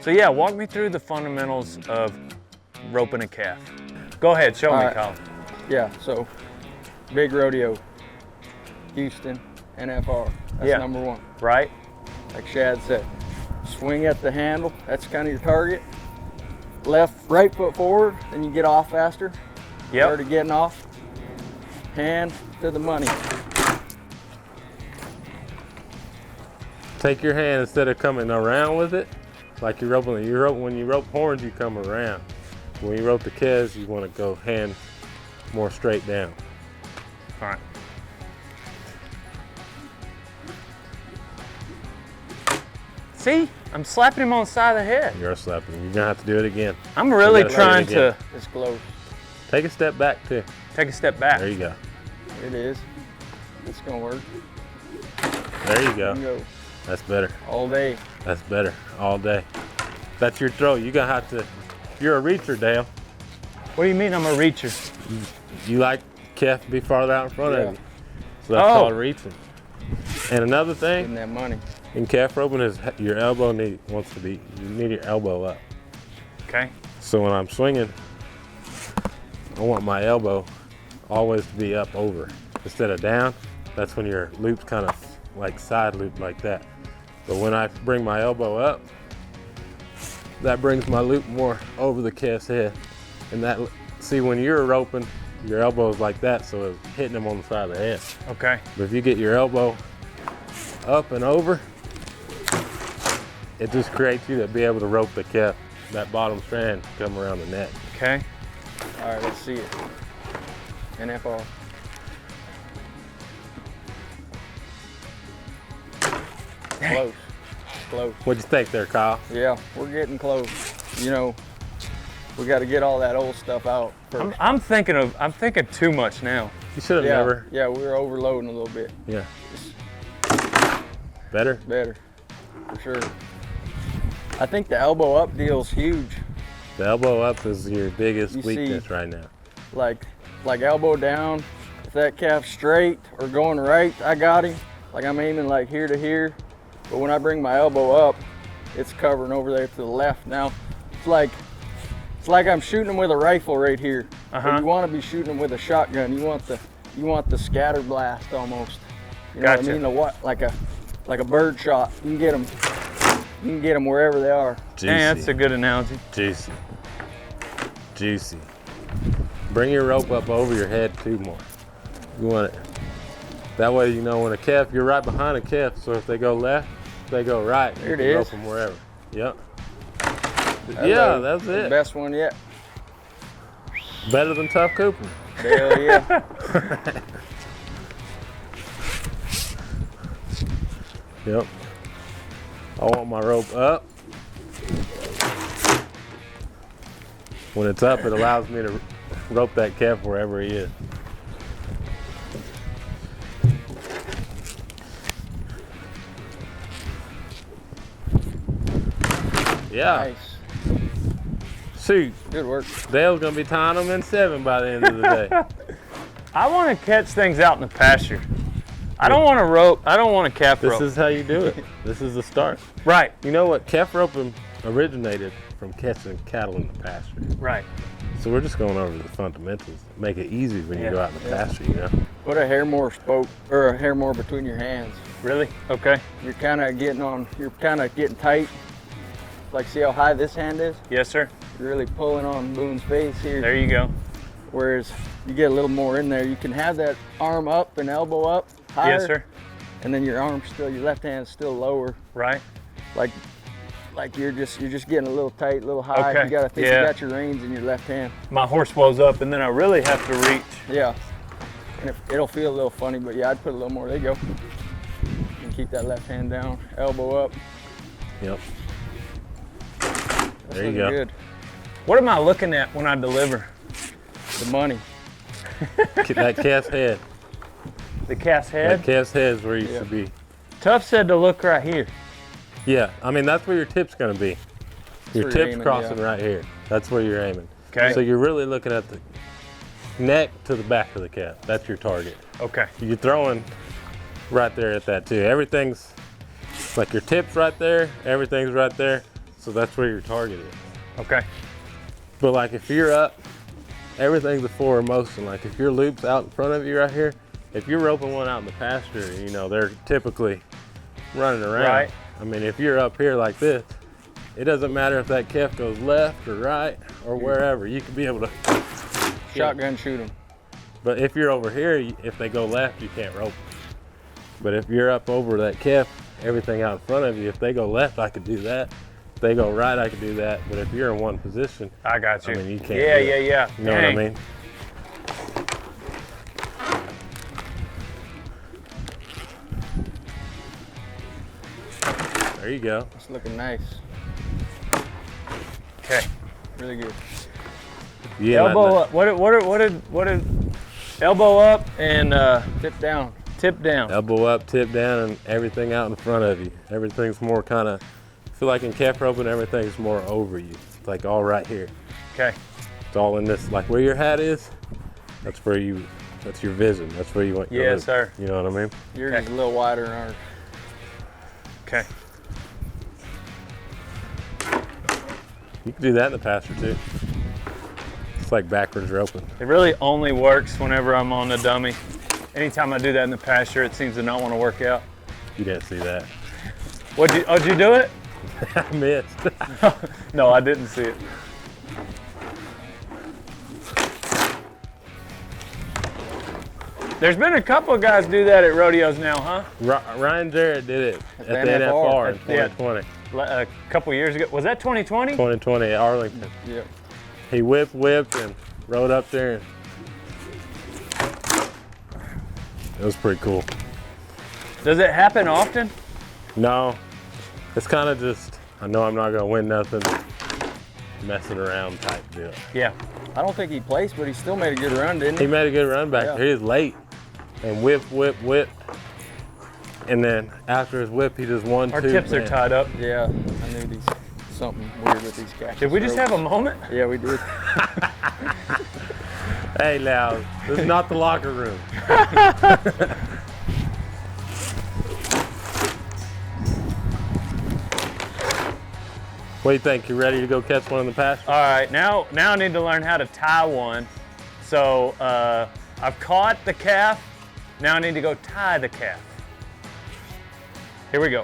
So yeah, walk me through the fundamentals of roping a calf. Go ahead, show me, Colin. Yeah, so big rodeo, Houston, NFR, that's number one. Right? Like Shad said, swing at the handle, that's kind of your target. Right foot forward, then you get off faster. Yep. Already getting off. Hand to the money. Take your hand instead of coming around with it, like you're roping. When you rope horns, you come around. When you rope the calves, you want to go hand more straight down. All right. See, I'm slapping him on the side of the head. You're slapping. You're gonna have to do it again. I'm really trying to. It's close. Take a step back too. Take a step back. There you go. It is. It's gonna work. There you go. Go. That's better. All day. That's better. All day. That's your throw. You're gonna have to. You're a reacher, Dale. What do you mean I'm a reacher? You like calf to be farther out in front of you. So that's called reaching. And another thing, Getting that money. in calf roping is your elbow wants to be, you need your elbow up. Okay. So when I'm swinging, I want my elbow always to be up over. Instead of down, that's when your loop's kind of like side loop like that. But when I bring my elbow up, that brings my loop more over the calf's head. And that, see, when you're roping, your elbow is like that, so it's hitting them on the side of the head. Okay. But if you get your elbow up and over, it just creates you to be able to rope the calf, that bottom strand come around the neck. Okay. All right, let's see it. NFR. Close. Close. What'd you think there, Kyle? Yeah, we're getting close. You know, we got to get all that old stuff out first. I'm thinking too much now. You should have Yeah, never. yeah, we were overloading a little bit. Yeah. Better? Better, for sure. I think the elbow up deal's huge. The elbow up is your biggest You weakness see- right now. Like elbow down, if that calf's straight or going right, I got him. Like I'm aiming like here to here. But when I bring my elbow up, it's covering over there to the left. Now, it's like I'm shooting him with a rifle right here. But you want to be shooting him with a shotgun. You want the scatter blast almost. You know what I mean? Like a bird shot. You can get them wherever they are. Juicy. Yeah, that's a good analogy. Juicy. Juicy. Bring your rope up over your head too more. You want it. That way, you know, when a calf, you're right behind a calf, so if they go left, they go right. There it you can is. rope them wherever. Yep. Hello. That's The it. best one yet. Better than Tough Cooper. Hell yeah. Yep. I want my rope up. When it's up, it allows me to rope that calf wherever he is. Yeah. Nice. Shoot. Good work. Dale's gonna be tying them in 7 by the end of the day. I want to catch things out in the pasture. I don't want to rope. I don't want to calf rope. This is how you do it. This is the start. Right. You know what? Calf roping originated from catching cattle in the pasture. Right. So we're just going over the fundamentals. Make it easy when you go out in the pasture, you know? Put a hair more between your hands. Really? Okay. You're kind of getting tight. Like, see how high this hand is? Yes, sir. You're really pulling on Boone's face here. There you go. Whereas you get a little more in there. You can have that arm up and elbow up higher. Yes, sir. And then your left hand's still lower. Right. Like you're just getting a little tight, a little high. Okay. You gotta think you got your reins in your left hand. My horse blows up, and then I really have to reach. Yeah. And it'll feel a little funny, but yeah, I'd put a little more. There you go. And keep that left hand down, elbow up. Yep. That's There you looking go. good. What am I looking at when I deliver? The money. That calf's head. The calf's head? That calf's head is where you should be. Tough said to look right here. Yeah, I mean, that's where your tip's gonna be. Your where you're tip's aiming, crossing right here. That's where you're aiming. Okay. So you're really looking at the neck to the back of the calf. That's your target. Okay. You're throwing right there at that too. Everything's like your tip's right there, everything's right there. So that's where your target is. Okay. But like if you're up, everything's a forward motion. Like if your loop's out in front of you right here, if you're roping one out in the pasture, you know, they're typically running around. Right. I mean, if you're up here like this, it doesn't matter if that calf goes left or right or wherever, you can be able to Shotgun shoot them. But if you're over here, if they go left, you can't rope them. But if you're up over that calf, everything out in front of you, if they go left, I could do that. If they go right, I could do that. But if you're in one position, I got you. I mean, you can't. Yeah, do it. yeah. You know what I mean? There you go. It's looking nice. Okay. Really good. Yeah. Elbow up. What did elbow up and Tip down. tip down? Elbow up, tip down, and everything out in front of you. Everything's more kind of, I feel like in calf roping, everything's more over you. It's like all right here. Okay. It's all in this, like where your hat is, that's where you, that's your vision. That's where you want your Yes, loop. sir. You know what I mean? Yours Okay. is a little wider than ours. Okay. You can do that in the pasture too. It's like backwards roping. It really only works whenever I'm on the dummy. Anytime I do that in the pasture, it seems to not want to work out. You didn't see that. Did you do it? I missed. No, I didn't see it. There's been a couple of guys do that at rodeos now, huh? Ryan Jarrett did it at the NFR. NFR in 2020. A couple years ago. Was that 2020? 2020 at Arlington. Yep. He whipped and rode up there. And it was pretty cool. Does it happen often? No, it's kind of just, I know I'm not going to win nothing, messing around type deal. Yeah. I don't think he placed, but he still made a good run, didn't He he? made a good run back Yeah. there. He was late and whip. And then after his whip, he just won Our two. tips are man. tied up. Yeah, I knew these something weird with these guys. Did we just have a moment? Yeah, we did. Hey now, this is not the locker room. What do you think? You ready to go catch one in the pasture? All right, now I need to learn how to tie one. So I've caught the calf. Now I need to go tie the calf. Here we go.